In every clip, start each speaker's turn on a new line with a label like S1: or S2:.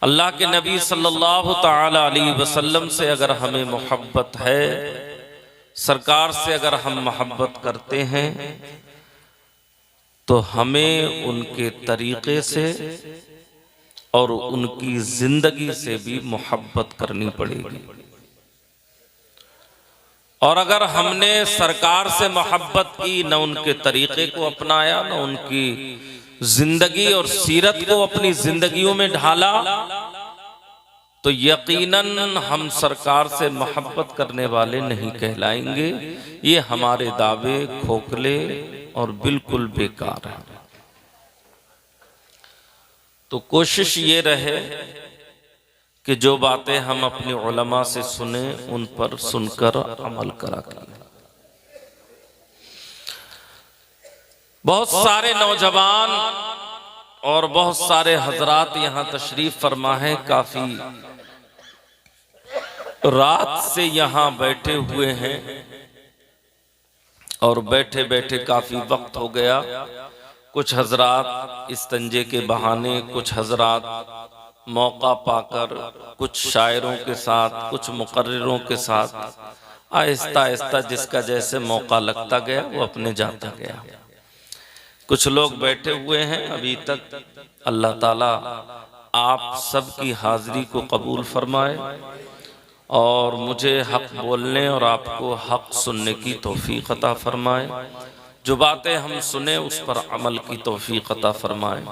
S1: अल्लाह के नबी सल्लल्लाहु ताला अलैहि वसल्लम से अगर हमें मोहब्बत है, सरकार से अगर हम मोहब्बत करते हैं, तो हमें उनके तरीक़े से और उनकी ज़िंदगी से भी मोहब्बत करनी पड़ेगी। और अगर हमने सरकार से मोहब्बत की, न उनके तरीक़े को अपनाया, न उनकी ज़िंदगी और सीरत को अपनी ज़िंदगियों में ढाला, तो यकीनन हम सरकार से मोहब्बत करने वाले नहीं कहलाएंगे। ये हमारे दावे खोखले और बिल्कुल बेकार हैं। तो कोशिश ये रहे कि जो बातें हम अपने उलमा से सुने उन पर सुनकर अमल करा करें। बहुत सारे नौजवान और बहुत सारे हजरात यहाँ तशरीफ फरमा है, काफी रात से यहाँ बैठे हुए हैं और बैठे बैठे काफी वक्त हो गया। कुछ हजरात इस्तंजे के बहाने, कुछ हजरात मौका पाकर, कुछ शायरों के साथ, कुछ मुकर्रिरों के साथ आहिस्ता आहिस्ता जिसका जैसे मौका लगता गया वो अपने जाता गया। कुछ लोग बैठे हुए हैं अभी तक। अल्लाह ताला आप सबकी हाजिरी को कबूल फरमाए और मुझे हक बोलने और आपको हक सुनने की तौफीक अता फरमाए। जो बातें हम सुने उस पर अमल की तौफीक अता फरमाए।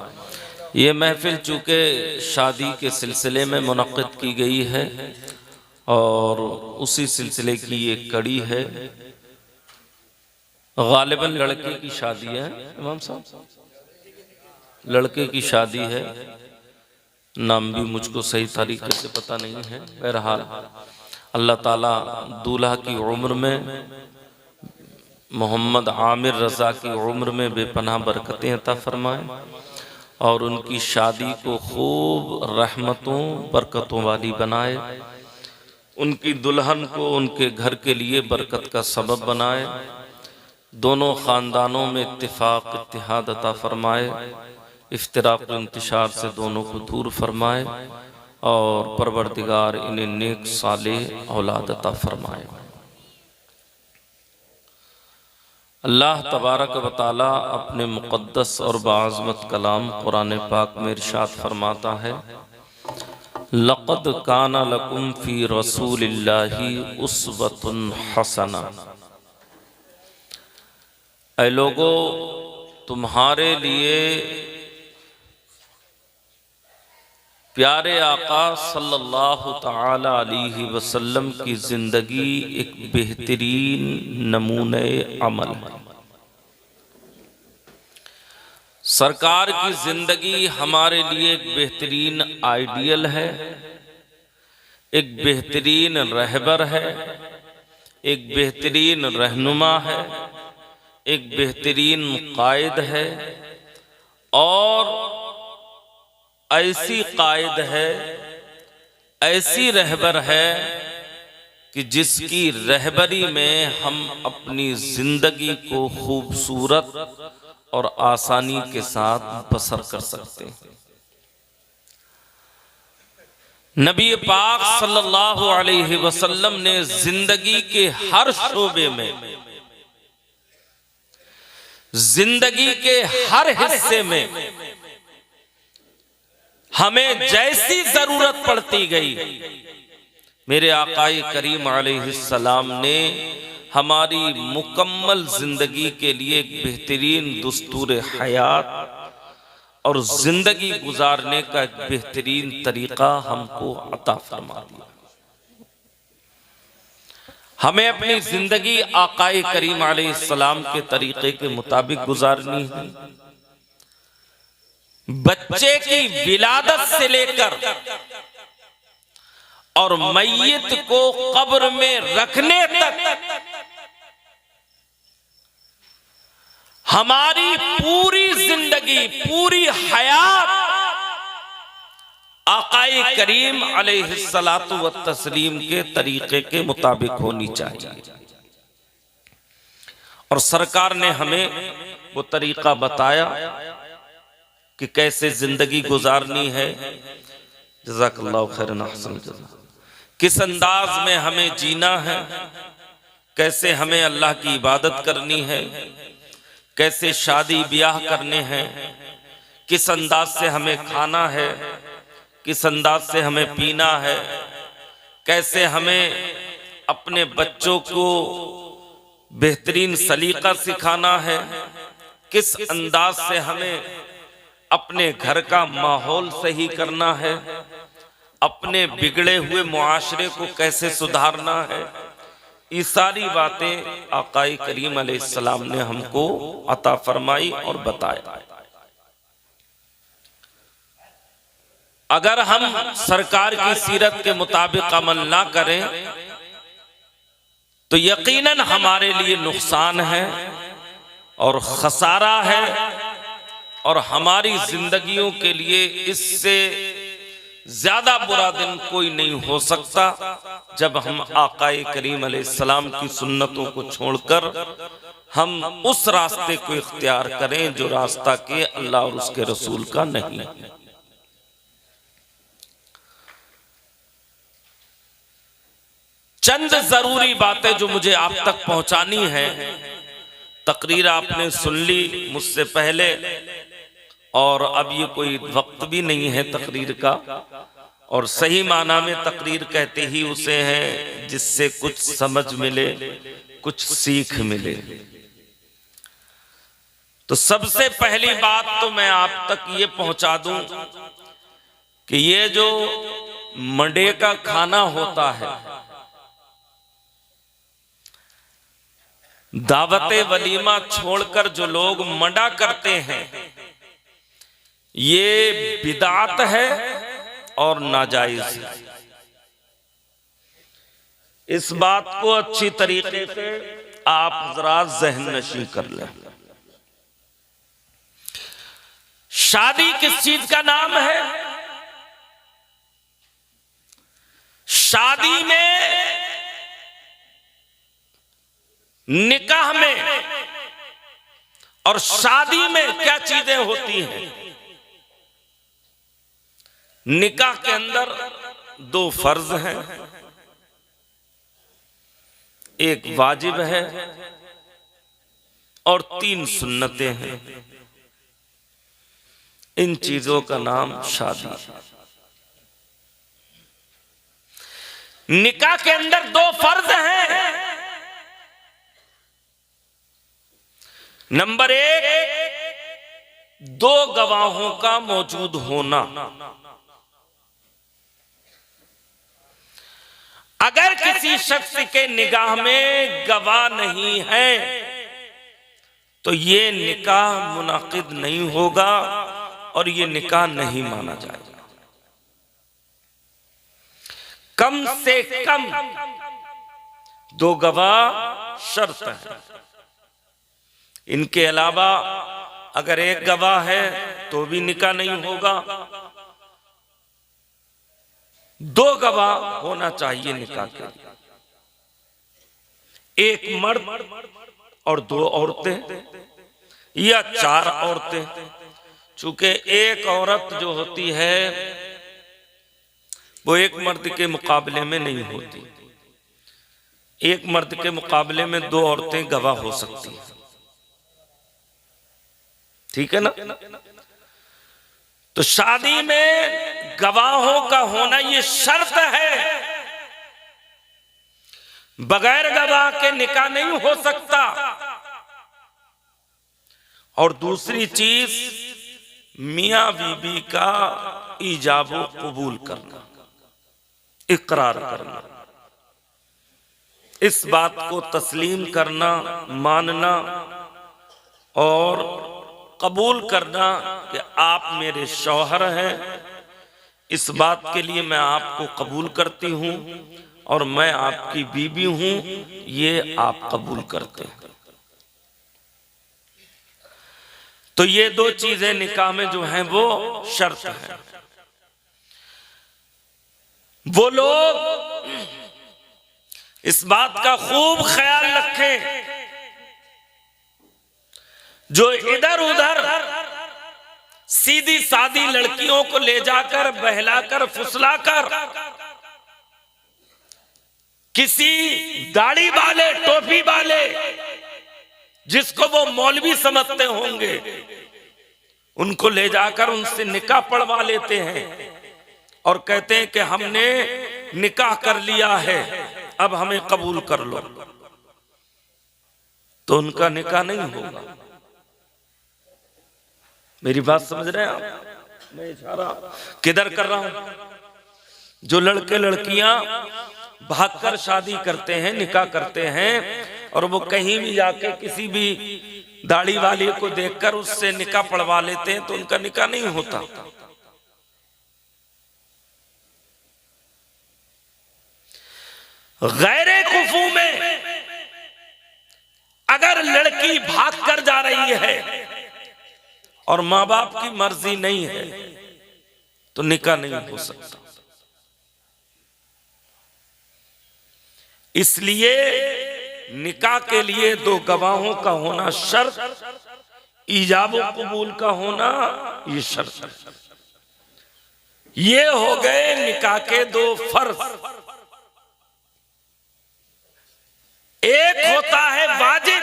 S1: ये महफिल चूँकि शादी के सिलसिले में मुनक़्क़िद की गई है और उसी सिलसिले की एक कड़ी है। गालिबन लड़के की शादी है, इमाम साहब, लड़के की शादी है। नाम भी मुझको सही तरीके से पता नहीं है। बहरहाल अल्लाह ताला दूल्हा की उम्र में, मोहम्मद आमिर रज़ा की उम्र में बेपनाह बरकतें अता फरमाए और उनकी शादी को खूब रहमतों बरकतों वाली बनाए। उनकी दुल्हन को उनके घर के लिए बरकत का सबब बनाए। दोनों ख़ानदानों में इत्तिफाक इत्तिहाद अता फरमाए। इफ्तिराक इंतशार से दोनों को दूर फरमाए और परवरदिगार इन्हें नेक सालेह औलाद अता फरमाए। अल्लाह तबारक व तआला अपने मुक़द्दस और बाअज़मत कलाम कुरान पाक में इरशाद फरमाता है, लक़द काना लकुम फ़ी रसूलिल्लाहि उस्वतुन हसना। ऐ लोगो, तुम्हारे लिए प्यारे आका सल्लल्लाहु ताला अलैहि वसल्लम की जिंदगी एक बेहतरीन नमूने अमल है। सरकार की जिंदगी हमारे लिए एक बेहतरीन आइडियल है, एक बेहतरीन रहबर है, एक बेहतरीन रहनुमा है, एक बेहतरीन कायद है और ऐसी कायद है, ऐसी रहबर है कि जिसकी रहबरी में हम अपनी जिंदगी को खूबसूरत और आसानी के साथ बसर कर सकते हैं। नबी पाक सल्लल्लाहु अलैहि वसल्लम ने जिंदगी के हर शोबे में, जिंदगी के हर हिस्से में हमें जैसी जरूरत पड़ती गई, मेरे आकाए करीम अलैहिस्सलाम ने हमारी मुकम्मल जिंदगी के लिए एक बेहतरीन दुस्तूर हयात और जिंदगी गुजारने का एक बेहतरीन तरीका हमको अता फरमा दिया। हमें अपनी जिंदगी आकाए करीम अलैहिस्सलाम के तरीके के मुताबिक गुजारनी है। बच्चे की विलादत से लेकर और मैयत को कब्र में रखने तक हमारी पूरी जिंदगी, पूरी हयात आकाए करीम अलैहिस्सलातु व तस्लीम के तरीके के मुताबिक होनी चाहिए। और सरकार ने हमें वो तरीका बताया कि कैसे जिंदगी गुजारनी है, जज़ाकल्लाहु खैरन अहसन जज़ा। किस अंदाज में हमें जीना है, कैसे हमें अल्लाह की इबादत करनी है, कैसे शादी ब्याह करने हैं, किस अंदाज से हमें खाना है, किस अंदाज से हमें पीना है, कैसे हमें अपने बच्चों को बेहतरीन सलीका सिखाना है, किस अंदाज से हमें अपने घर का माहौल सही करना है, अपने बिगड़े हुए मुआशरे को कैसे सुधारना है, ये सारी बातें आकाई करीम अलैहिस्सलाम ने हमको अता फरमाई और बताया। अगर हम सरकार की सीरत के मुताबिक अमल ना करें तो यकीनन हमारे लिए नुकसान है और खसारा है, और हमारी जिंदगियों के लिए इससे ज्यादा बुरा दिन कोई नहीं हो सकता जब हम आकाए करीम अलैहिस्सलाम की सुन्नतों को छोड़कर हम उस रास्ते को इख्तियार करें जो रास्ता के अल्लाह और उसके रसूल का नहीं है। चंद जरूरी बातें जो मुझे आप तक पहुंचानी है। तकरीर आपने सुन ली मुझसे पहले, और अब ये कोई वक्त भी नहीं है तकरीर का, और सही माना में तकरीर कहते ही उसे है जिससे कुछ समझ मिले, कुछ सीख मिले। तो सबसे पहली बात तो मैं आप तक ये पहुंचा दूं कि ये जो मंडे का खाना होता है, दावते वलीमा छोड़कर जो लोग मंडा करते हैं, ये बिदात है और नाजायज है। इस बात को अच्छी तरीके से आप हज़रात ज़हन नशी कर लें। शादी किस चीज का नाम है? शादी में, निकाह में और शादी में क्या चीजें होती हैं? निकाह के अंदर दो फर्ज हैं, एक वाजिब है और 3 सुन्नतें हैं। इन चीजों का नाम शादी। निकाह के अंदर 2 फर्ज हैं। नंबर 1, 2 गवाहों का मौजूद होना। अगर किसी शख्स के निगाह में गवाह नहीं है तो ये निकाह मुनाकिद नहीं होगा और ये निकाह नहीं माना जाएगा। कम से कम 2 गवाह शर्त है। इनके अलावा अगर एक गवाह है तो भी निकाह नहीं होगा। 2 गवाह होना चाहिए निकाह के लिए, एक मर्द और 2 औरतें या 4 औरतें। चूंकि एक औरत जो होती है वो एक मर्द के मुकाबले में नहीं होती, एक मर्द के मुकाबले में 2 औरतें गवाह हो सकती हैं। ठीक है ना? तो शादी में गवाहों का होना ये शर्त है। बगैर गवाह के निकाह नहीं हो सकता। और दूसरी चीज, मियां बीबी का ईजाबो कबूल करना, इकरार करना, इस बात को तस्लीम करना, मानना और कबूल करना कि आप मेरे शौहर हैं। इस बात के लिए मैं आपको कबूल करती हूं और मैं आपकी बीबी हूं, ये आप कबूल करते हैं। तो ये 2 चीजें निकाह में जो हैं वो शर्त है। वो लोग इस बात का खूब ख्याल रखें जो इधर उधर सीधी सादी लड़कियों को ले जाकर बहलाकर फुसलाकर किसी दाढ़ी वाले टोपी वाले जिसको वो मौलवी समझते होंगे उनको ले जाकर उनसे निकाह पढ़वा लेते हैं और कहते हैं कि हमने निकाह कर लिया है, अब हमें कबूल कर लो। तो उनका निकाह नहीं होगा। मेरी बात समझ रहे हैं आप? मैं इशारा किधर कर रहा हूं? जो लड़के लड़कियां भागकर शादी करते हैं, निकाह करते हैं और वो कहीं भी जाके किसी भी दाढ़ी वाले को देखकर उससे निकाह पढ़वा लेते हैं तो उनका निकाह नहीं होता। गैरे कुफू में अगर लड़की भाग कर जा रही है और मां बाप की मर्जी नहीं है तो निकाह नहीं हो सकता। इसलिए निकाह के लिए दो गवाहों का होना शर्त, ईजाब व कबूल का होना ये शर्त है। ये हो गए निकाह के दो फर्ज। एक होता है वाजिब,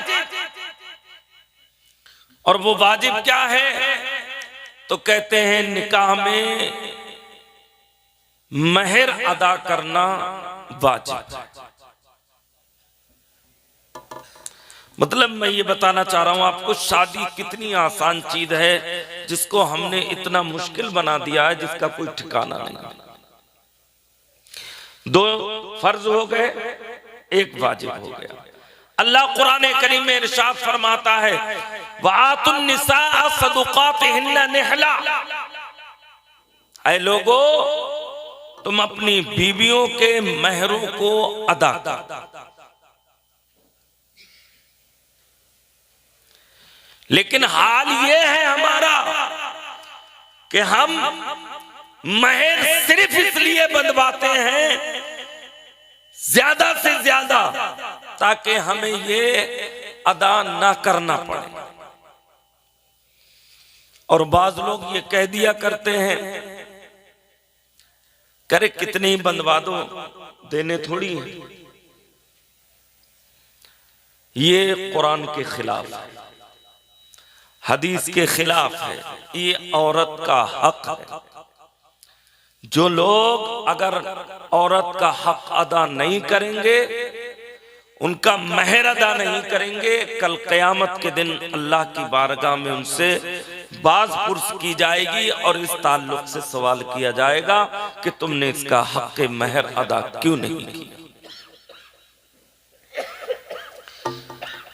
S1: और वो वाजिब क्या है? तो कहते हैं निकाह में महर अदा करना वाजिब। मतलब मैं ये बताना चाह रहा हूं आपको, शादी कितनी आसान चीज है जिसको हमने इतना मुश्किल बना दिया है जिसका कोई ठिकाना नहीं। दो फर्ज हो गए, एक वाजिब हो गया। अल्लाह कुरान करीम में इरशाद फरमाता है, वातुन निसा सदुकातिहिन्ना निहला। ऐ लोगो, तुम अपनी बीवियों के महरों को अदा करो। लेकिन हाल ये है हमारा कि हम महर सिर्फ इसलिए बंधवाते हैं ज्यादा से ज्यादा ताकि हमें ये अदा ना करना पड़े। और बाज लोग ये कह दिया करते हैं, करे कितने ही बंधवा दो, देने थोड़ी है। ये कुरान के खिलाफ है, हदीस के खिलाफ है, ये औरत का हक है। जो लोग अगर औरत का हक अदा नहीं करेंगे, उनका महर अदा नहीं करेंगे, कल क़यामत के दिन अल्लाह की बारगाह में उनसे बाज पुर्स की जाएगी और इस ताल्लुक से सवाल किया जाएगा कि तुमने इसका हक महर अदा क्यों नहीं किया।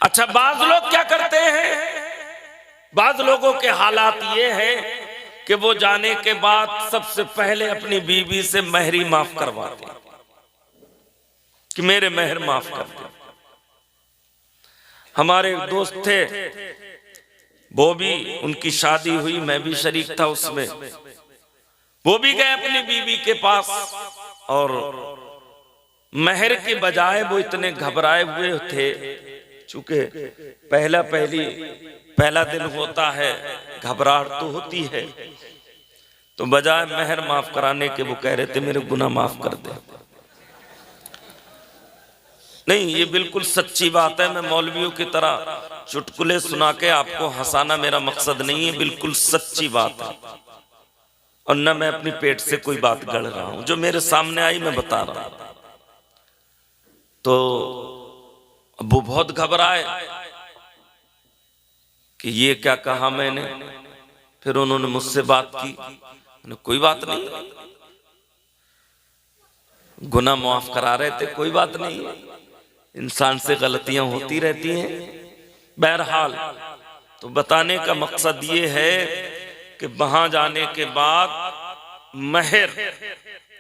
S1: अच्छा, बाज लोग क्या करते हैं? बाज लोगों के हालात ये हैं कि वो जाने के बाद सबसे पहले अपनी बीवी से महरी माफ करवाते कि मेरे महर माफ कर दे। हमारे एक दोस्त थे, वो भी, उनकी शादी हुई, मैं भी शरीक था उसमें। वो भी गए अपनी बीवी के पास और महर के बजाय वो इतने घबराए हुए थे, चूंकि पहला दिन होता है, घबराहट तो होती है, तो बजाय महर माफ कराने के वो कह रहे थे मेरे गुनाह माफ कर दे। नहीं, ये बिल्कुल सच्ची बात है। मैं मौलवियों की तरह चुटकुले सुना के आपको हंसाना मेरा मकसद नहीं है, बिल्कुल सच्ची बात है। और न मैं अपनी पेट से कोई बात गढ़ रहा हूं, जो मेरे सामने आई मैं बता रहा हूं। तो वो बहुत घबराए कि ये क्या कहा मैंने। फिर उन्होंने मुझसे बात की, कोई बात नहीं, गुनाह माफ करा रहे थे, कोई बात नहीं, इंसान से गलतियां होती रहती हैं। बहरहाल, तो बताने का मकसद ये है कि वहां जाने के बाद महर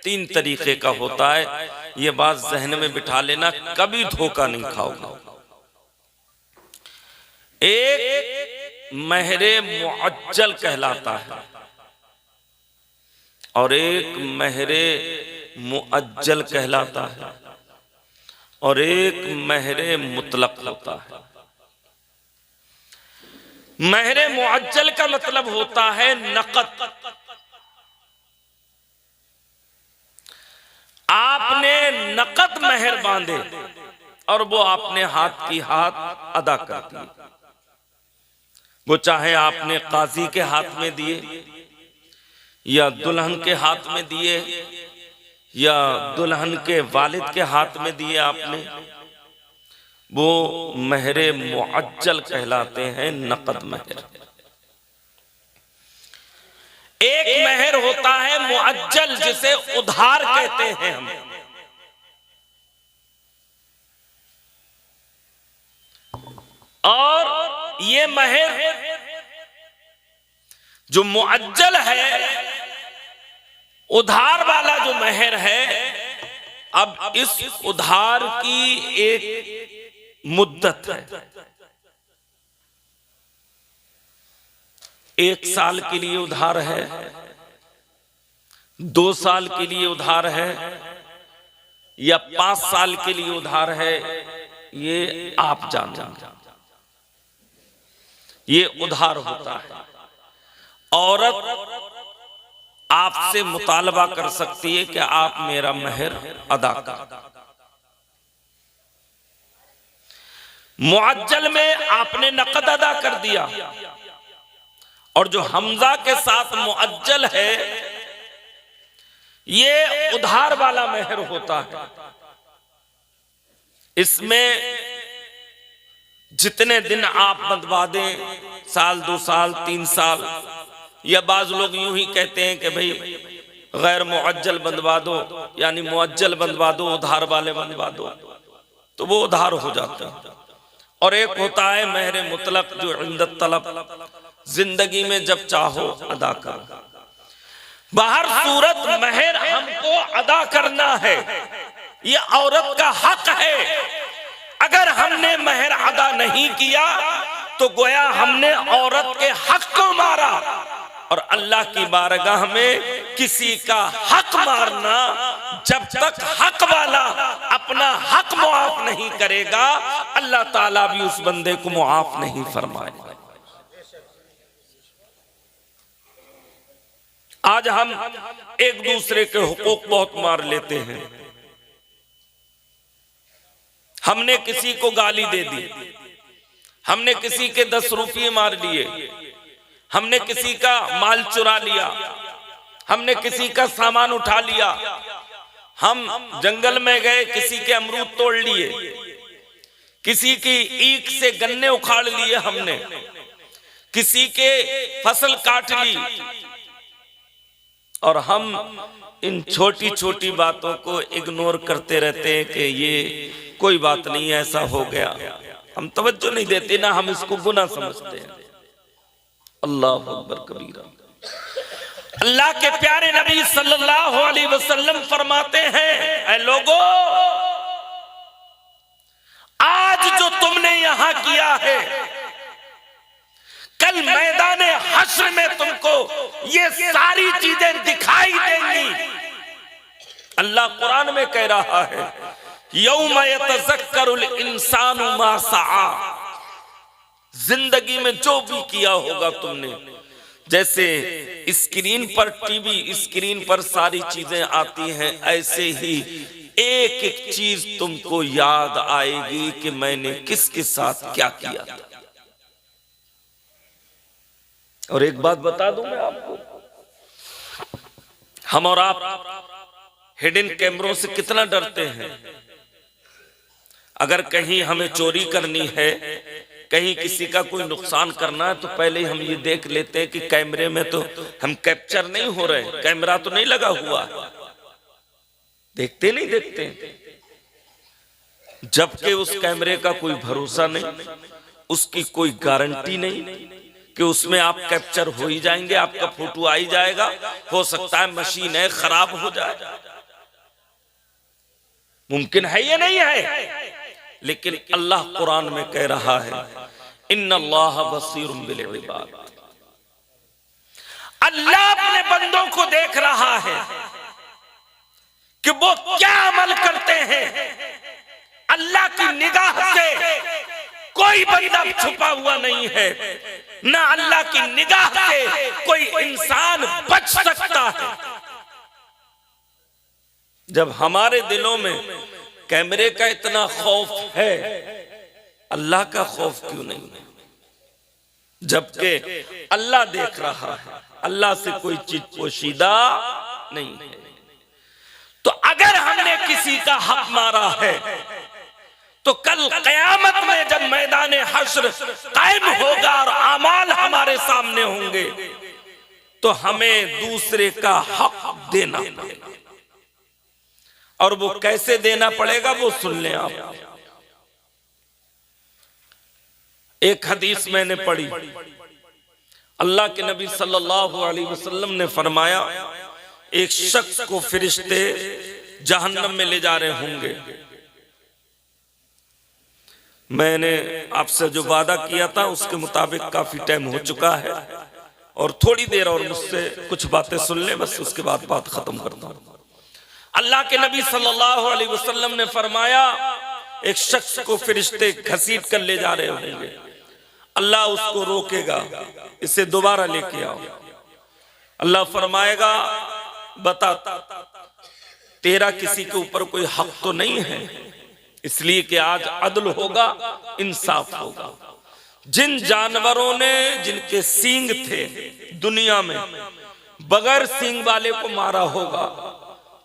S1: 3 तरीके का होता है। ये बात जहन में बिठा लेना, कभी धोखा नहीं खाओगे। एक महरे मुअज्जल कहलाता है और एक महरे मुअज्जल कहलाता है और एक महरे मुतलक होता है। महरे मुअज्जल का मतलब होता है नकद। आपने नकद महर बांधे और वो आपने हाथ की हाथ अदा कर दिए। वो चाहे आपने काजी के हाथ में दिए या दुल्हन के हाथ में दिए या दुल्हन के वालिद के हाथ में दिए आपने, वो महरे मुअज्जल कहलाते हैं, नकद महर। एक महर होता है मुअज्जल जिसे उधार कहते हैं हम। और ये महर जो मुअज्जल है, उधार वाला जो महर है, अब इस उधार की एक मुद्दत है। 1 साल के लिए उधार है, 2 साल के लिए उधार है या 5 साल के लिए उधार है, ये आप जानेंगे। ये उधार होता है। औरत आपसे मुतालबा कर सकती है कि आप मेरा महर अदा कर। मुअज्जल में आपने नकद अदा कर दिया, और जो हमजा के साथ मुअज्जल है, ये उधार वाला महर होता है। इसमें जितने दिन आप बंधवा दें, साल 2 साल 3 साल, या बाज लोग यूं ही कहते हैं कि भाई गैर मुअज्जल बंधवा दो, यानी मुअज्जल बंधवा दो, उधार वाले बंधवा दो, तो वो उधार हो जाता है। और एक होता है महर मुतलक जो इंदत तलब, जिंदगी में जब चाहो अदा करो। बाहर सूरत महर हमको अदा करना है, ये औरत का हक है। अगर हमने महर अदा नहीं किया तो गोया हमने औरत के हक को मारा, और अल्लाह की बारगाह में किसी का हक मारना, जब तक हक वाला अपना हक मुआफ नहीं करेगा, अल्लाह ताला भी उस बंदे को मुआफ नहीं फरमाएगा। आज हम एक दूसरे के हुकूक बहुत मार लेते हैं। हमने किसी को गाली दे दी, हमने किसी के 10 रुपये मार लिए, हमने किसी का माल चुरा लिया, हमने किसी का सामान उठा लिया, हम जंगल में गए, किसी के अमरूद तोड़ लिए, किसी की ईख से गन्ने उखाड़ लिए, हमने किसी के फसल काट ली, और हम इन छोटी छोटी बातों को इग्नोर करते रहते हैं कि ये कोई बात नहीं, ऐसा हो गया। हम तवज्जो नहीं देते ना, हम इसको गुनाह समझते हैं। अल्लाह अकबर कबीरा। अल्लाह के प्यारे नबी सल्लल्लाहु अलैहि वसल्लम फरमाते हैं, ऐ लोगों, आज जो तुमने यहां किया है, कल मैदाने हश्र में तुमको ये सारी चीजें दिखाई देंगी। अल्लाह कुरान में कह रहा है, यौम यतज़क्करुल इंसानु मा सआ। जिंदगी में जो भी किया होगा तुमने, जैसे स्क्रीन पर, टीवी स्क्रीन पर सारी चीजें आती हैं, ऐसे ही एक एक चीज तुमको याद आएगी कि मैंने किसके साथ क्या किया था। और एक बात बता दूं मैं आपको, हम और आप हिडन कैमरों से कितना डरते हैं। अगर कहीं हमें चोरी करनी है, कहीं किसी का कोई नुकसान करना है, तो पहले हम ये देख लेते हैं कि कैमरे में तो हम कैप्चर नहीं हो रहे, कैमरा तो नहीं लगा हुआ। देखते नहीं देखते, जबकि उस कैमरे का कोई भरोसा नहीं, उसकी कोई गारंटी नहीं कि उसमें आप कैप्चर हो ही जाएंगे, आपका फोटो आ ही जाएगा। हो सकता है मशीन है, खराब हो जाए, मुमकिन है ये नहीं है। लेकिन अल्लाह कुरान में कह रहा है, इन्नल्लाह बसीरुम बिल इबाद। अल्लाह अपने बंदों को देख रहा है कि वो क्या अमल करते हैं। अल्लाह की निगाह से कोई बंदा छुपा हुआ नहीं है, ना अल्लाह की निगाह से कोई इंसान बच सकता है। जब हमारे दिलों में कैमरे का इतना खौफ है, अल्लाह का खौफ क्यों नहीं है? जबकि अल्लाह देख रहा है, अल्लाह से कोई चीज पोशीदा नहीं है। तो अगर हमने किसी का हक मारा है तो कल कयामत में जब मैदान हश्र कायम होगा और आमाल हमारे सामने होंगे तो हमें दूसरे का हक देना पड़ेगा। और वो कैसे देना पड़ेगा वो सुन लें आप। एक हदीस मैंने पढ़ी, अल्लाह के नबी सल्लल्लाहु अलैहि वसल्लम ने फरमाया, एक शख्स को फरिश्ते जहन्नम में ले जा रहे होंगे। मैंने आपसे जो वादा किया था उसके मुताबिक काफी टाइम हो चुका है और थोड़ी देर और मुझसे कुछ बातें सुन ले, बस उसके बाद बात खत्म करता हूं। अल्लाह के नबी सल्लल्लाहु अलैहि वसल्लम ने फरमाया, एक शख्स को फरिश्ते घसीट कर ले जा रहे होंगे। अल्लाह उसको रोकेगा, इसे दोबारा लेके आओ। अल्लाह फरमाएगा, बता तेरा किसी के ऊपर कोई हक तो नहीं है, इसलिए कि आज अदल होगा, इंसाफ होगा। जिन जानवरों ने जिनके सींग थे दुनिया में बगैर सींग वाले को मारा होगा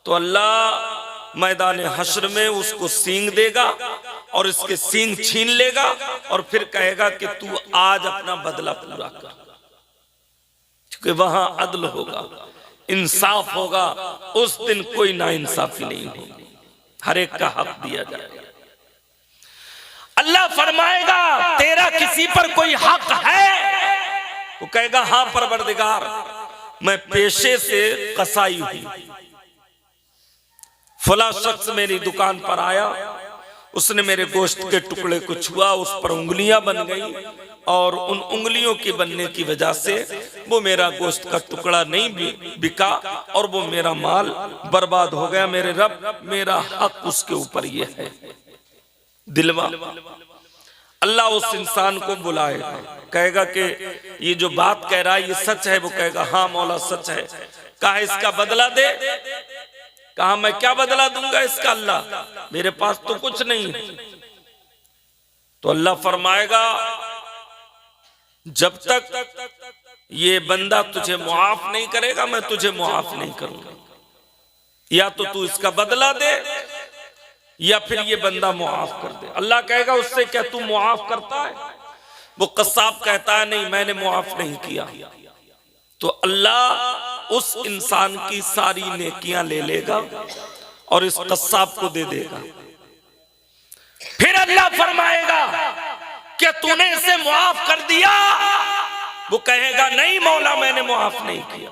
S1: तो अल्लाह मैदान हश्र में उसको सींग देगा और इसके सींग छीन लेगा और फिर कहेगा कि तू आज अपना बदला पूरा कर। क्योंकि वहां अदल होगा, इंसाफ होगा, उस दिन कोई नाइंसाफी नहीं होगी, हर एक का हक दिया जाएगा। अल्लाह फरमाएगा, तेरा किसी पर कोई हक है? वो कहेगा, हां परवरदिगार, मैं पेशे से कसाई हुई, फला शख्स मेरी दुकान पर आया, उसने मेरे गोश्त के टुकड़े को छुआ, उस पर उंगलियां बन गई और उन उंगलियों की बनने की वजह से वो मेरा गोश्त का टुकड़ा नहीं बिका और वो मेरा माल बर्बाद हो गया। मेरे रब, मेरा हक उसके ऊपर ये है। दिलवा अल्लाह उस इंसान को बुलाएगा, कहेगा कि ये जो बात कह रहा है ये सच है? वो कहेगा, हाँ मौला सच है। कहा इसका बदला दे। कहा मैं क्या बदला दूंगा इसका? अल्लाह मेरे पास तो कुछ नहीं है। तो अल्लाह फरमाएगा, जब तक ये बंदा तुझे मुआफ नहीं करेगा मैं तुझे मुआफ नहीं करूंगा। या तो तू इसका बदला दे या फिर ये बंदा मुआफ कर दे। अल्लाह कहेगा उससे, क्या तू मुआफ करता है? वो कस्साब कहता है, नहीं मैंने मुआफ नहीं किया। तो अल्लाह उस इंसान की सारी नेकियां ले लेगा और इस कस्साब को दे देगा। फिर अल्लाह फरमाएगा, क्या तूने इसे मुआफ कर दिया? वो कहेगा, नहीं मौला मैंने मुआफ नहीं किया।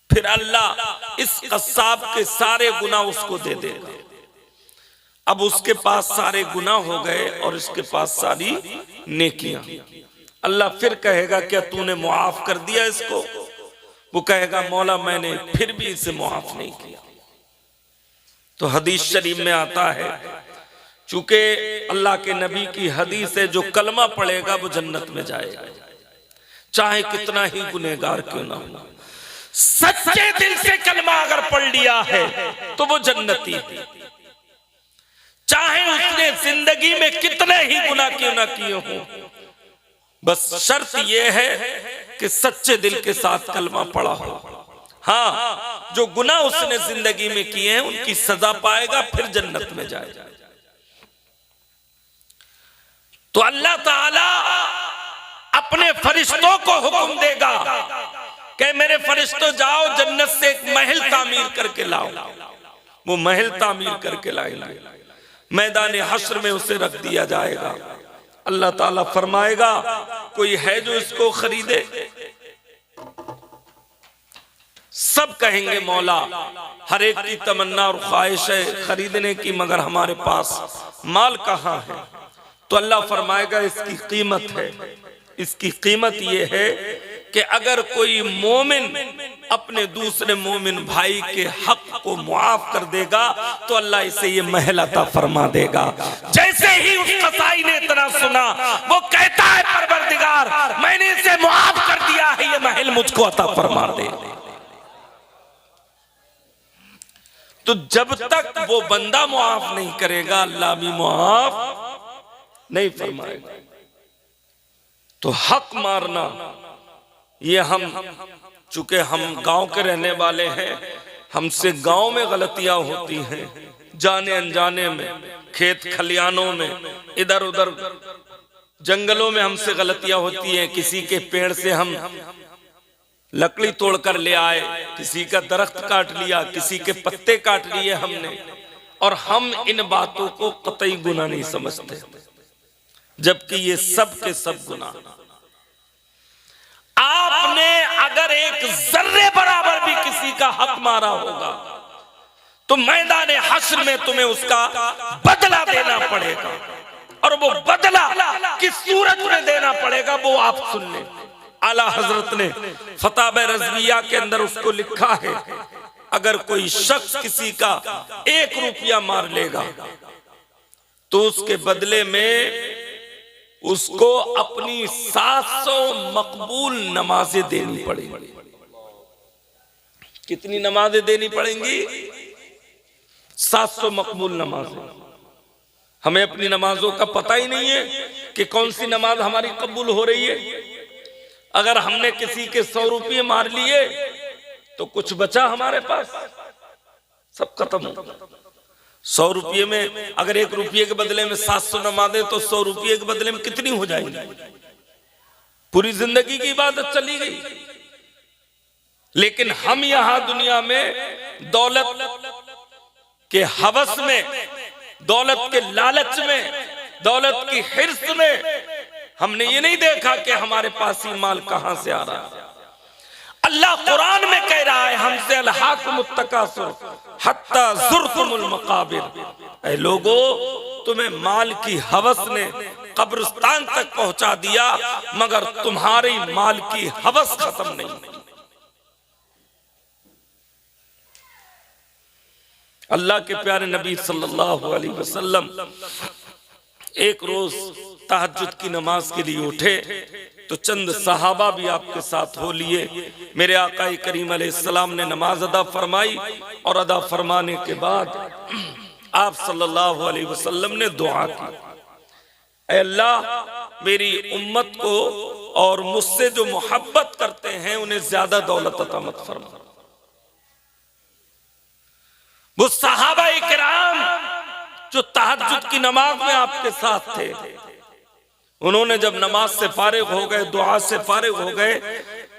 S1: फिर अल्लाह इस कस्साब के सारे गुनाह उसको दे देगा। अब उसके पास सारे गुनाह हो गए और इसके पास सारी नेकियां। अल्लाह फिर कहेगा, क्या तूने मुआफ कर दिया इसको? वो कहेगा, मौला मैंने फिर भी इसे मुआफ नहीं किया। तो हदीस शरीफ में आता है, चूंकि अल्लाह के नबी की हदीस है, जो कलमा पढ़ेगा वो जन्नत में जाएगा, चाहे कितना ही गुनहगार क्यों ना हो। सच्चे दिल से कलमा अगर पढ़ लिया है तो वो जन्नती है, चाहे उसने जिंदगी में कितने ही गुनाह क्यों ना किए हो। बस शर्त यह है कि सच्चे दिल के साथ कलमा पढ़ा हो। हाँ, जो गुनाह उसने जिंदगी में किए हैं उनकी सजा पाएगा, फिर जन्नत में जाएगा। तो अल्लाह ताला अपने फरिश्तों को हुक्म देगा कि मेरे फरिश्तों जाओ जन्नत से एक महल तामीर करके लाओ। वो महल तामीर करके लाएंगे, मैदान हश्र में उसे रख दिया जाएगा। अल्लाह ताला फरमाएगा, कोई है जो इसको खरीदे? सब कहेंगे, मौला हर एक की तमन्ना और ख्वाहिश है खरीदने की, मगर हमारे पास माल कहाँ है? तो अल्लाह फरमाएगा, इसकी कीमत है। इसकी कीमत यह है कि अगर कोई मोमिन अपने दूसरे मोमिन भाई के हक को मुआफ कर देगा तो अल्लाह इसे ये महल अता फरमा देगा। जैसे ही उस कसाई ने इतना सुना, वो कहता है परवरदिगार मैंने इसे मुआफ कर दिया है, ये महल मुझको अता फरमा दे। तो जब तक वो बंदा मुआफ नहीं करेगा, अल्लाह भी मुआफ नहीं फरमाएगा। तो हक मारना, ये चूंकि हम गांव के रहने वाले हैं, हमसे गांव में गलतियां होती हैं, जाने अनजाने में, खेत खलियानों में, इधर उधर जंगलों में हमसे गलतियां होती हैं। किसी के पेड़ से हम लकड़ी तोड़कर ले आए, किसी का दरख्त काट लिया, किसी के पत्ते काट लिए हमने, और हम इन बातों को कतई गुनाह नहीं समझते, जबकि ये सब के सब गुनाह। आपने अगर एक जर्रे बराबर भी किसी का हक मारा होगा तो मैदान हश्र में तुम्हें उसका बदला देना पड़ेगा, और वो बदला किस सूरत में देना पड़ेगा वो आप सुन लें। आला हजरत ने फताह रज़विया के अंदर उसको लिखा है, अगर कोई शख्स किसी का 1 रुपया मार लेगा तो उसके बदले में उसको अपनी 700 मकबूल नमाजें देनी पड़ेंगी। कितनी नमाजें देनी पड़ेंगी? 700 मकबूल नमाजें। हमें अपनी नमाजों का पता ही नहीं है कि कौन सी नमाज हमारी कबूल हो रही है। अगर हमने किसी के 100 रुपये मार लिए तो कुछ बचा हमारे पास? सब खत्म हो गया। 100 रुपये में अगर 1 रुपये के बदले में 700 नमाजें, तो 100 रुपये के बदले में कितनी हो जाएंगी? पूरी जिंदगी की इबादत चली गई। लेकिन हम यहां दुनिया में दौलत के हवस में, दौलत के लालच में, दौलत की हिर्स में हमने ये नहीं देखा कि हमारे पास ही माल कहां से आ रहा है। अल्लाह कुरान में कह रहा है हमसे, अलहाकुमुत तकासुर हत्ता ज़ुरतुमुल मकाबिर। ऐ लोगो, तुम्हें माल की हवस ने कब्रिस्तान तक पहुंचा दिया, मगर तुम्हारी माल की हवस खत्म नहीं। अल्लाह के प्यारे नबी सल्लल्लाहु अलैहि वसल्लम एक रोज तहज्जुद की नमाज के लिए उठे तो चंद सहाबा भी आपके साथ हो लिए। मेरे आका करीम अलैहिस्सलाम ने नमाज अदा फरमाई, और अदा फरमाने के बाद आप सल्लल्लाहु अलैहि वसल्लम ने दुआ की, ऐ अल्लाह मेरी उम्मत को और मुझसे जो मोहब्बत करते हैं उन्हें ज्यादा दौलत अता मत फरमा। वो सहाबा इकराम जो तहज्जुद की नमाज में आपके साथ थे, उन्होंने जब नमाज से फारिग हो गए, दुआ से फारिग हो गए,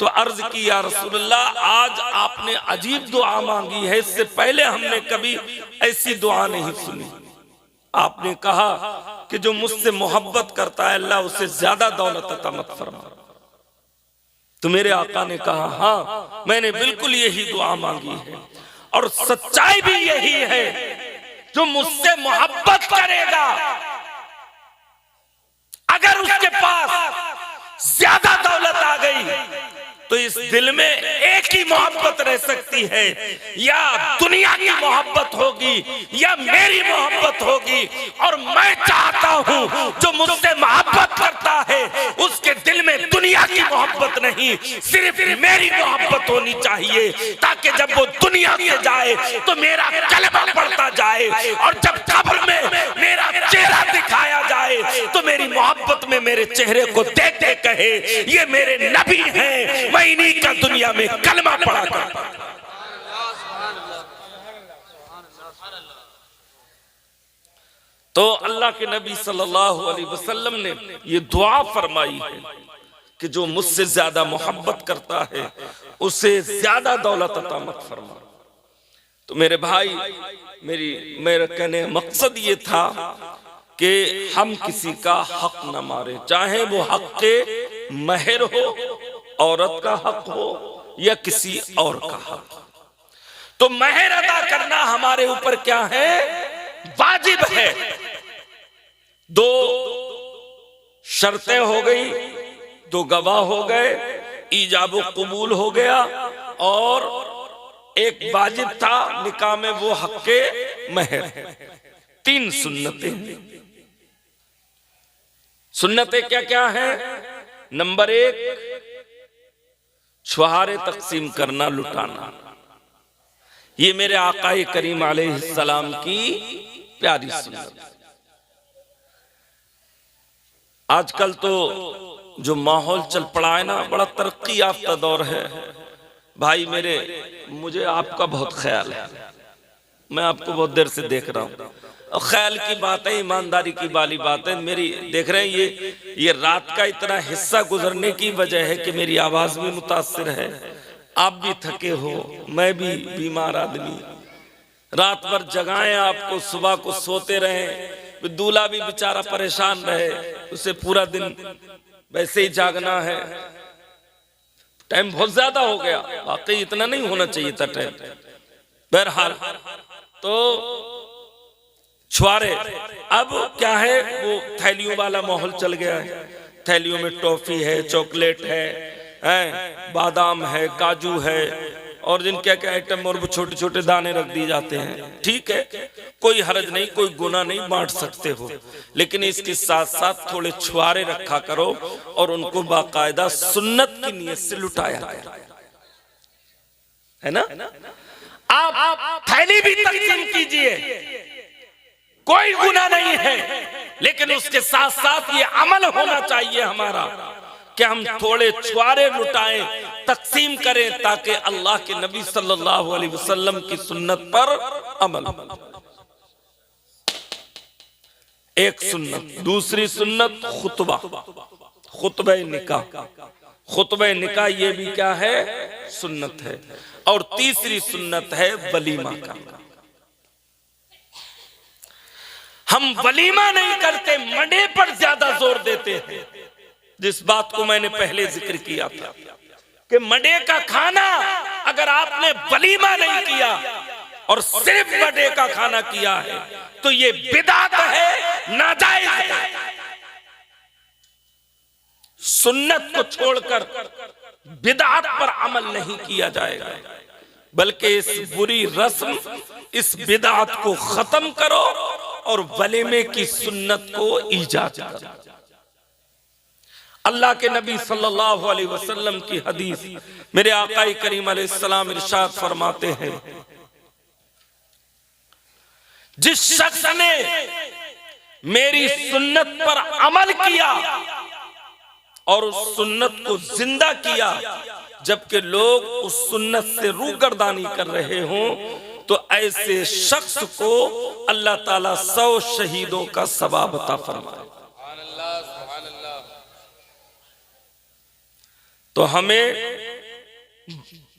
S1: तो अर्ज की, या रसूलल्लाह आज आपने अजीब दुआ मांगी है, इससे पहले हमने कभी ऐसी दुआ नहीं सुनी। आपने कहा कि जो मुझसे मोहब्बत करता है अल्लाह उसे ज्यादा दौलत अता मत फरमा। तो मेरे आका ने कहा, हाँ मैंने बिल्कुल यही दुआ मांगी है, और सच्चाई भी यही है, जो मुझसे मोहब्बत करेगा अगर उसके पास ज्यादा दौलत आ गई तो इस दिल में एक ही मोहब्बत रह सकती है, या दुनिया की मोहब्बत होगी या मेरी मोहब्बत होगी। और मैं चाहता हूं जो मुझसे मोहब्बत करता है उसके दिल में दुनिया की मोहब्बत नहीं, सिर्फ मेरी मोहब्बत होनी चाहिए, ताकि जब वो दुनिया से जाए तो मेरा कलमा पड़ता जाए, और जब कब्र में मेरा चेहरा दिखाया जाए तो मेरी मोहब्बत में मेरे चेहरे को देख देख कहे ये मेरे नबी हैं, मैं इन्हीं का दुनिया में कलमा पढ़ा करता। तो अल्लाह के नबी सल्लल्लाहु अलैहि वसल्लम ने ये दुआ फरमाई है कि जो मुझसे ज्यादा मोहब्बत करता है उसे ज्यादा दौलत अता मत फरमा। तो मेरे भाई, मेरा कहने मकसद ये था कि हम किसी का हक न मारे, चाहे वो हक के महर हो, औरत का हक हो या किसी और का हक। तो महर अदा करना हमारे ऊपर क्या है? वाजिब है। 2 शर्तें हो गई, 2 गवाह हो गए, ईजाब कबूल हो गया, और एक वाजिब था निकाह में, वो हक्के महर। 3 सुन्नतें। सुन्नतें क्या क्या हैं? नंबर 1, छुहारे तकसीम करना, लुटाना। ये मेरे आकाए करीम अलैहिस्सलाम की प्यारी सुन्नत। आजकल तो जो माहौल चल पड़ा है ना, बड़ा तरक्की याफ्ता दौर है भाई मेरे। मुझे आपका बहुत ख्याल है, मैं आपको बहुत देर से देख रहा हूँ। और ख्याल की बात है, ईमानदारी की वाली बात है। मेरी देख रहे हैं ये रात का इतना हिस्सा गुजरने की वजह है कि मेरी आवाज भी मुतासिर है। आप भी थके हो, मैं भी बीमार आदमी। रात भर जगाएं आपको, सुबह को सोते रहे। दूल्हा भी बेचारा परेशान रहे, उसे पूरा दिन वैसे ही जागना है। टाइम बहुत ज्यादा हो गया, वाकई इतना नहीं होना चाहिए था टाइम। बहरहाल तो छुआरे, अब क्या है, वो थैलियों वाला माहौल चल गया है। थैलियों में टॉफी है, चॉकलेट है, बादाम है, काजू है, और जिन क्या क्या आइटम, और वो छोटे छोटे दाने रख दिए जाते हैं। ठीक है, कोई हर्ज नहीं, कोई गुनाह नहीं, बांट सकते हो। लेकिन इसके साथ साथ थोड़े छुआरे रखा करो और उनको बाकायदा सुन्नत की नीयत से लुटाया है ना। आप थैली भी तकसीम कीजिए, कोई गुनाह नहीं है, लेकिन उसके साथ साथ ये अमल होना चाहिए हमारा कि हम थोड़े छुआरे लुटाएं, तकसीम करें, ताकि अल्लाह के नबी सल्लल्लाहु अलैहि वसल्लम की सुन्नत पर अमल। एक सुन्नत। दूसरी सुन्नत खुतबा, खुतबा निकाह। खुतबा निकाह ये भी क्या है, सुन्नत है। और तीसरी सुन्नत है वलीमा करना। हम वलीमा नहीं करते, मंडे पर ज्यादा जोर देते हैं। जिस बात को मैंने पहले जिक्र किया था कि मंडे का खाना अगर आपने वलीमा नहीं किया और सिर्फ मंडे का खाना किया है तो ये बिदअत है, नाजायज है। सुन्नत को छोड़कर बिदअत पर अमल नहीं किया जाएगा, बल्कि इस बुरी रस्म, इस बिदअत को खत्म करो और वलीमे की सुन्नत को ईजाद करो। अल्लाह के नबी सल्लल्लाहु अलैहि वसल्लम की हदीस, मेरे आकाए करीम अलैहिस्सलाम इरशाद फरमाते हैं, जिस शख्स ने मेरी सुन्नत पर अमल किया और उस सुन्नत को जिंदा किया जबकि लोग उस सुन्नत से रूगर्दानी कर रहे हों, तो ऐसे शख्स को अल्लाह ताला 100 शहीदों का सवाब अता फरमाए। तो हमें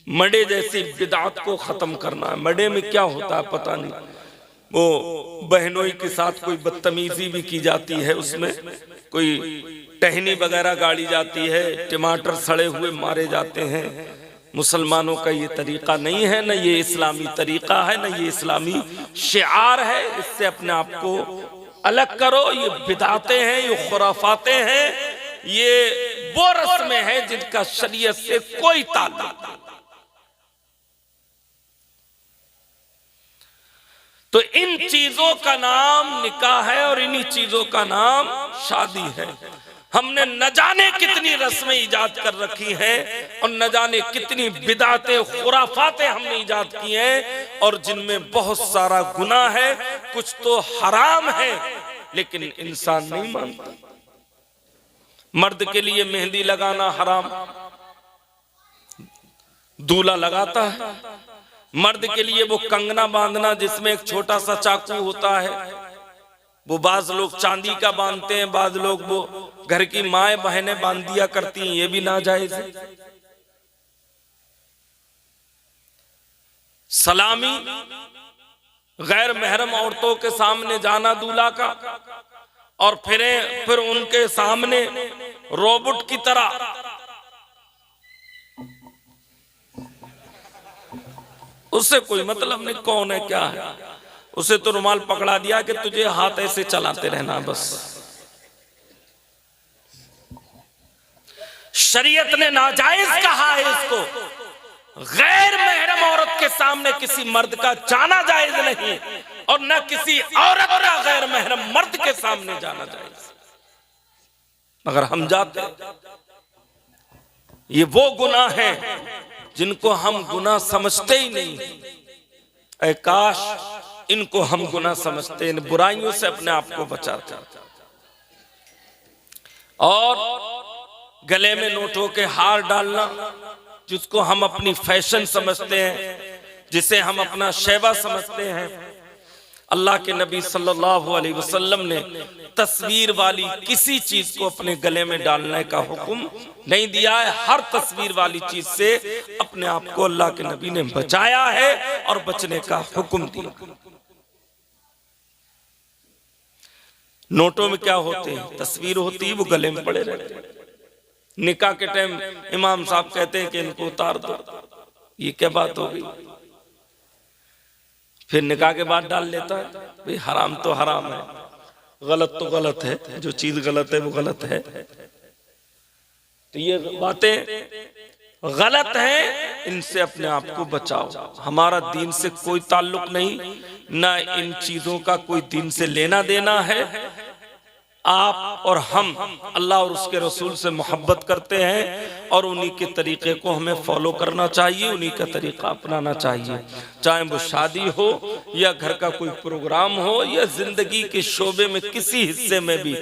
S1: मडे जैसी बिदअत को खत्म करना है। मडे में क्या होता है पता नहीं, वो बहनोई के साथ कोई बदतमीजी भी की जाती है, उसमें कोई टहनी वगैरह गाड़ी जाती है, टमाटर सड़े हुए मारे जाते हैं। मुसलमानों का ये तरीका नहीं है, न ये इस्लामी तरीका है, न ये इस्लामी शिआर है। इससे अपने आप को अलग करो। ये बिदअतें हैं, ये खुराफाते हैं, ये वो रस्में हैं जिनका शरीयत से कोई ताल्लुक नहीं। तो इन चीजों का नाम निकाह है और इन्हीं चीजों का नाम शादी है। हमने न जाने कितनी रस्में इजाद कर रखी हैं और न जाने कितनी बिदअतें, खुराफातें हमने इजाद की हैं, और जिनमें बहुत सारा गुनाह है, कुछ तो हराम है, लेकिन इंसान नहीं मानता। मर्द के लिए मेहंदी लगाना हराम, दूल्हा लगाता है। मर्द के लिए वो कंगना बांधना जिसमें एक छोटा सा चाकू होता है, वो बाज लोग चांदी का बांधते हैं, बाज लोग वो घर की माएं बहनें बांध दिया करती हैं, ये भी नाजायज है। सलामी, गैर महरम औरतों के सामने जाना दूल्हा का, और फिर उनके सामने रोबोट की तरह उससे कोई मतलब नहीं, कौन है क्या है, उसे तो रुमाल पकड़ा दिया कि तुझे हाथ ऐसे चलाते रहना बस। शरीयत ने नाजायज कहा है इसको। गैर महरम हम औरत के सामने किसी मर्द का जाना जायज नहीं और न किसी औरत का गैर महरम मर्द के सामने जाना जायज, मगर हम जाते। ये वो गुनाह हैं जिनको हम गुनाह समझते ही नहीं। ऐ काश इनको हम गुनाह समझते, इन बुराइयों से अपने आप को बचाते। और गले में नोटों के हार डालना, जिसको हम अपनी फैशन समझते हैं, जिसे हम अपना शैवा समझते हैं, अल्लाह के नबी सल्लल्लाहु अलैहि वसल्लम ने तस्वीर वाली किसी चीज को अपने गले में डालने का हुक्म नहीं दिया है। हर तस्वीर वाली चीज से अपने आप को अल्लाह के नबी ने बचाया है और बचने का हुक्म दिया। नोटों में क्या होते हैं, तस्वीर होती है, वो गले में पड़े रहते हैं। निकाह के टाइम इमाम साहब कहते हैं कि इनको उतार दो, ये क्या बात हो गई? फिर निकाह के बाद डाल लेता है। भाई हराम तो हराम है, गलत तो गलत है, जो चीज गलत है वो गलत है। तो ये बातें गलत हैं, इनसे अपने आप को बचाओ। हमारा दीन से कोई ताल्लुक नहीं, ना इन चीजों का कोई दीन से लेना देना है। आप और हम अल्लाह और उसके रसूल से मोहब्बत करते हैं और उन्हीं के तरीके को हमें फॉलो करना चाहिए, उन्हीं का तरीका अपनाना चाहिए। चाहे वो शादी हो या घर का कोई प्रोग्राम हो या जिंदगी के शोबे में किसी हिस्से में भी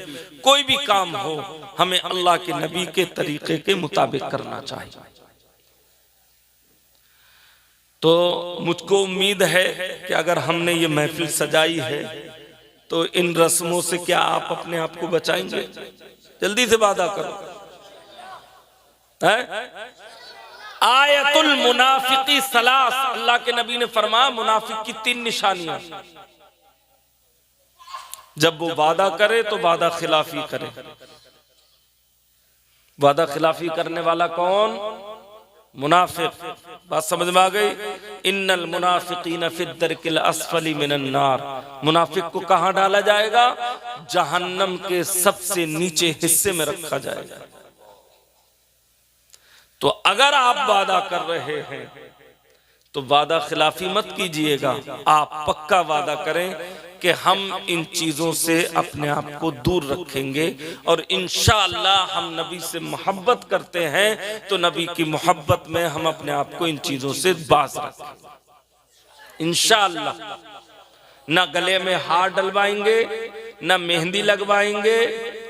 S1: कोई भी काम हो, हमें अल्लाह के नबी के तरीके के मुताबिक करना चाहिए। तो मुझको उम्मीद है कि अगर हमने ये महफिल सजाई है तो इन रस्मों से क्या आप अपने आप को बचाएंगे? जल्दी से वादा करो। आयतुल मुनाफिकी सलास, अल्लाह के नबी ने फरमाया मुनाफिक की 3 निशानियां। जब वो वादा करे तो वादा खिलाफी करे। वादा खिलाफी करने वाला कौन? मुनाफिक। बात समझ में आ गई? इन्नल मुनाफिकीन फी दरकिल अस्फली मिनन नार। मुनाफिक को कहां डाला जाएगा? जहन्नम के सबसे नीचे हिस्से में रखा जाएगा। तो अगर आप वादा कर रहे हैं तो वादा खिलाफी मत कीजिएगा। आप पक्का वादा करें कि हम इन चीजों से अपने आप को दूर रखेंगे और इंशाअल्लाह हम नबी से मोहब्बत करते हैं तो नबी की मोहब्बत में हम अपने आप को इन चीजों से बाज रखें इंशाअल्लाह। न गले में हार डलवाएंगे, न मेहंदी लगवाएंगे,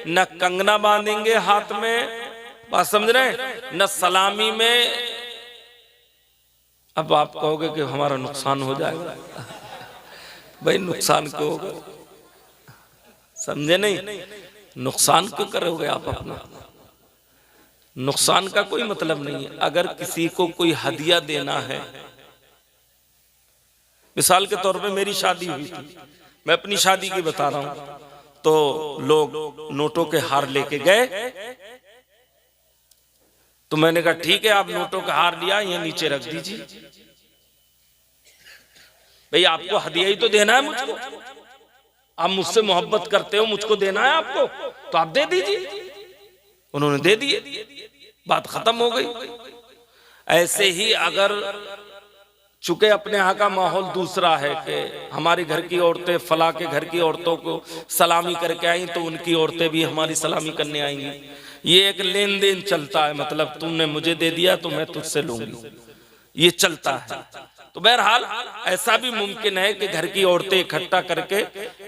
S1: न कंगना बांधेंगे हाथ में, बात समझ रहे हैं, न सलामी में। अब आप कहोगे कि हमारा नुकसान हो जाएगा। भाई नुकसान क्यों होगा? समझे नहीं? नुकसान क्यों करोगे आप अपना? नुकसान का कोई मतलब नहीं है। अगर किसी को कोई हदिया देना है, मिसाल के तौर पे मेरी शादी हुई थी, मैं अपनी शादी की बता रहा हूं, तो लोग नोटों के हार लेके गए। तो मैंने कहा ठीक है, आप नोटों का हार लिया, ये नीचे रख दीजिए। भाई आपको हदिया ही तो देना है मुझको, आप मुझसे मोहब्बत करते हो, मुझको देना है आपको, तो आप दे दीजिए। उन्होंने दे दिए, बात खत्म हो गई। ऐसे ही अगर चूंकि अपने यहाँ का माहौल दूसरा है कि हमारी घर की औरतें फला के घर की औरतों को सलामी करके आई तो उनकी औरतें भी हमारी सलामी करने आएंगी, ये एक लेन देन चलता है। मतलब तुमने मुझे दे दिया तो मैं तुझसे लूंगी, ये चलता है। तो बहरहाल ऐसा भी मुमकिन है कि घर की औरतें इकट्ठा करके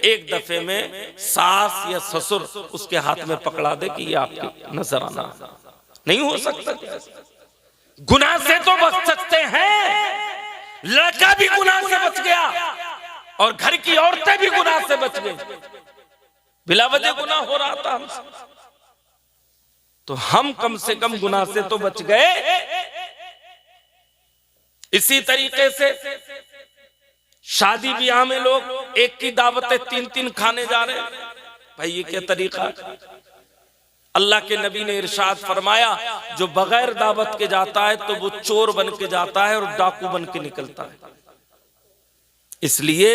S1: एक दफे में सास या ससुर उसके हाथ में पकड़ा दे कि ये आपके नजराना। नहीं हो सकता? गुनाह से तो बच सकते हैं, लड़का भी गुनाह से बच गया और घर की औरतें भी गुनाह से बच गई। बिला वजह गुनाह हो रहा था हमसे, तो हम कम से कम गुनाह से तो बच गए। इसी तरीके से शादी ब्याह में लोग एक की दावतें 3-3 खाने जा रहे हैं। भाई ये क्या तरीका है? अल्लाह के नबी ने इरशाद फरमाया, जो बगैर दावत के जाता है तो वो चोर बन के जाता है और डाकू बन के निकलता है। इसलिए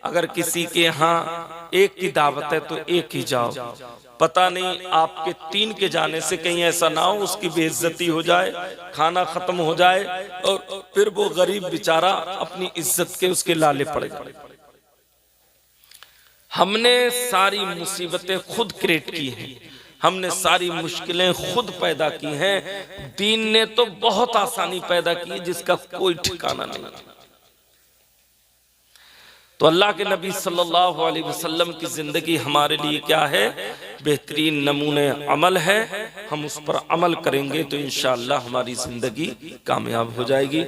S1: अगर किसी के यहाँ एक की दावत है तो एक ही जाओ, पता नहीं आपके 3 के जाने से कहीं ऐसा ना हो उसकी बेइज्जती हो जाए, खाना खत्म हो जाए और फिर वो गरीब बेचारा अपनी इज्जत के उसके लाले पड़ जाए। हमने सारी मुसीबतें खुद क्रिएट की हैं, हमने सारी मुश्किलें खुद पैदा की हैं। दीन ने तो बहुत आसानी पैदा की जिसका कोई ठिकाना नहीं। तो अल्लाह के नबी सल्लल्लाहु अलैहि वसल्लम की जिंदगी हमारे लिए क्या है? बेहतरीन नमूने अमल है। हम उस पर अमल करेंगे तो इंशाअल्लाह हमारी जिंदगी कामयाब हो जाएगी।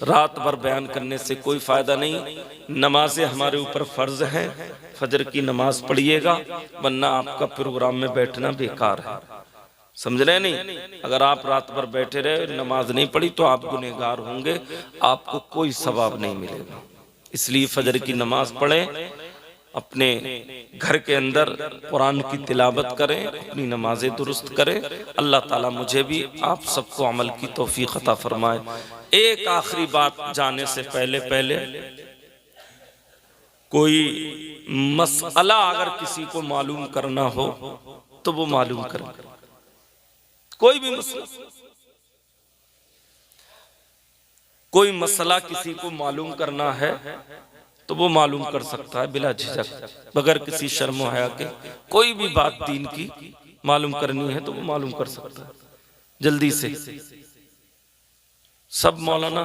S1: रात भर बयान करने से कोई फायदा नहीं। नमाजें हमारे ऊपर फर्ज हैं। फजर की नमाज पढ़िएगा, वरना आपका प्रोग्राम में बैठना बेकार है। समझ रहे नहीं? अगर आप रात भर बैठे रहे, नमाज नहीं पढ़ी तो आप गुनहगार होंगे, आपको कोई सवाब नहीं मिलेगा। इसलिए फजर की नमाज पढ़ें, अपने घर के अंदर कुरान की तिलावत करें, अपनी नमाजें दुरुस्त करें। अल्लाह ताला मुझे भी आप सबको अमल की तौफीक अता फरमाए। एक आखिरी बात जाने से पहले कोई मसला अगर किसी को मालूम करना हो तो वो मालूम करें। कोई भी मसला, कोई मसला किसी को मालूम करना है तो वो मालूम कर सकता है बिला झिझक, बगैर किसी शर्म हया के। कोई भी बात दीन की मालूम करनी है तो वो मालूम कर सकता है जल्दी से। सब मौलाना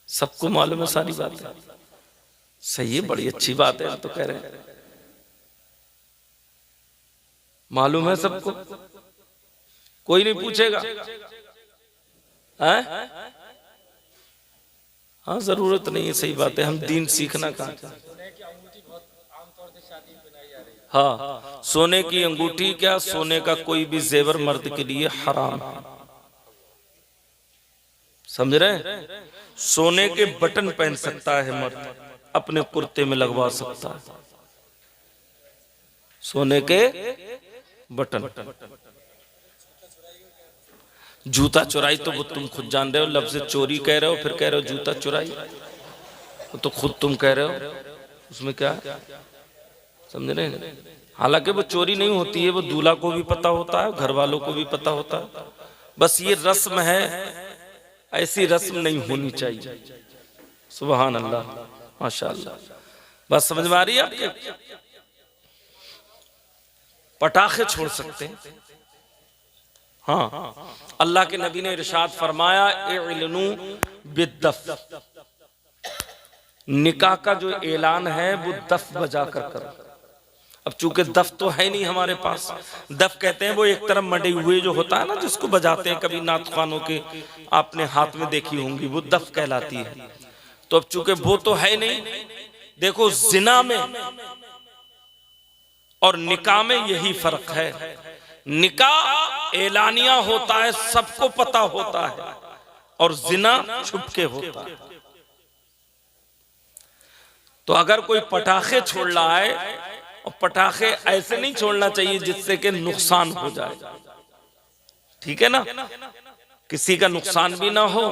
S1: सबको मालूम है सारी बातें। सही है, बड़ी अच्छी बात है। तो कह रहे हैं मालूम है सबको, कोई नहीं पूछेगा है? हाँ, जरूरत नहीं है। सही बात है। हम दीन सीखना कहाँ? हाँ, सोने की अंगूठी क्या, सोने का कोई भी जेवर मर्द के लिए हराम है। समझ रहे हैं? सोने के बटन पहन सकता है मर्द, अपने कुर्ते में लगवा सकता है सोने के बटन। जूता चुराई तो वो तुम खुद जान रहे हो, लफ्ज़ चोरी कह रहे हो, फिर कह रहे हो जूता चुराई, तो खुद तुम कह रहे हो, उसमें क्या है? समझ रहे हैं? हालांकि वो चोरी नहीं होती है, वो दूल्हा को भी पता होता है, घर वालों को भी पता होता है। बस ये रस्म है, ऐसी रस्म नहीं होनी चाहिए। सुभान अल्लाह, माशाअल्लाह। बस समझ में आ रही है आपके? पटाखे छोड़ सकते हैं। हाँ, अल्लाह के नबी ने इरशाद फरमाया, इअलनु बिद्दफ, निकाह का जो ऐलान है वो दफ बजा कर करो। अब चूंकि दफ तो है नहीं हमारे पास, दफ कहते हैं वो एक तरफ मडे हुए जो होता है ना, जिसको बजाते हैं, कभी नात खानों के आपने हाथ में देखी होंगी, वो दफ कहलाती है। तो अब चूंकि वो तो है नहीं, देखो जिना में और निकाह में यही फर्क है। निकाह ऐलानिया होता है, सबको पता होता है, और जिना छुपके होता है। तो अगर कोई पटाखे छोड़ रहा है, और पटाखे ऐसे नहीं छोड़ना चाहिए जिससे कि नुकसान हो जाए, ठीक है ना, किसी का नुकसान भी ना हो,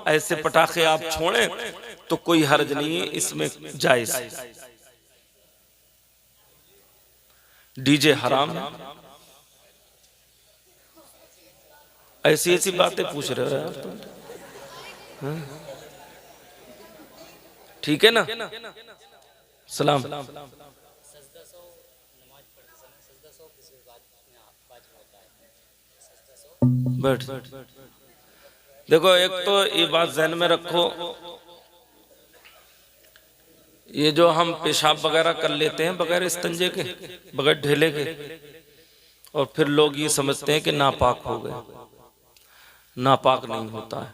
S1: ऐसे पटाखे आप छोड़ें तो कोई हर्ज नहीं है, इसमें जायज है। डीजे हराम है। ऐसी ऐसी बातें पूछ रहे हो यार तुम, ठीक है ना? सलाम। बैठ। देखो, एक तो ये बात ज़हन में रखो, ये जो हम पेशाब वगैरह कर लेते हैं बगैर इस्तंजे के, बगैर ढेले के, और फिर लोग ये समझते हैं कि नापाक हो गए। नापाक नहीं होता है।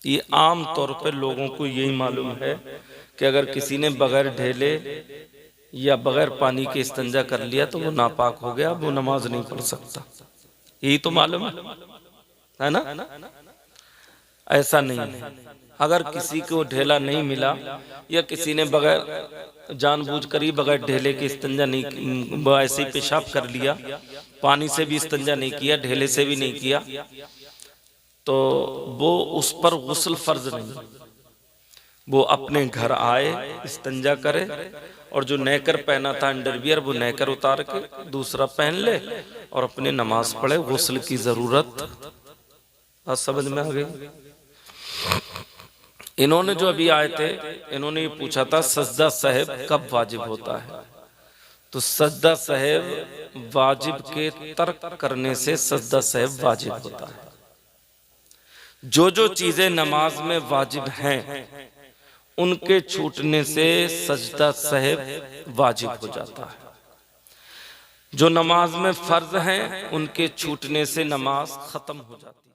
S1: ये आम तौर पर लोगों को यही मालूम है कि अगर किसी ने बगैर ढेले या बगैर पानी के इस्तंजा कर लिया तो वो नापाक हो गया, वो नमाज नहीं पढ़ सकता। यही तो मालूम है ना? ऐसा नहीं है। अगर किसी को ढेला नहीं मिला, या किसी ने बगैर जानबूझकर ही बगैर ढेले के इस्तंजा नहीं, ऐसे ही पेशाब कर लिया, पानी से भी इस्तंजा नहीं किया, ढेले से भी नहीं किया, तो वो उस पर गुस्ल फर्ज नहीं। वो अपने घर आए, इस्तंजा करे, और जो नेकर पहना था अंडरवियर, वो नेकर उतार के दूसरा पहन ले और अपने नमाज पढ़े। गुस्ल की जरूरत, बात समझ में आ गई। इन्होंने जो अभी आए थे, इन्होंने ये पूछा था सजदा साहिब कब वाजिब होता है। तो सजदा साहिब वाजिब के तर्क करने से सजदा साहिब वाजिब होता है। जो जो चीजें नमाज में वाजिब हैं, उनके छूटने से सजदा साहिब वाजिब हो जाता है। जो नमाज में फर्ज हैं, उनके छूटने से नमाज खत्म हो जाती है।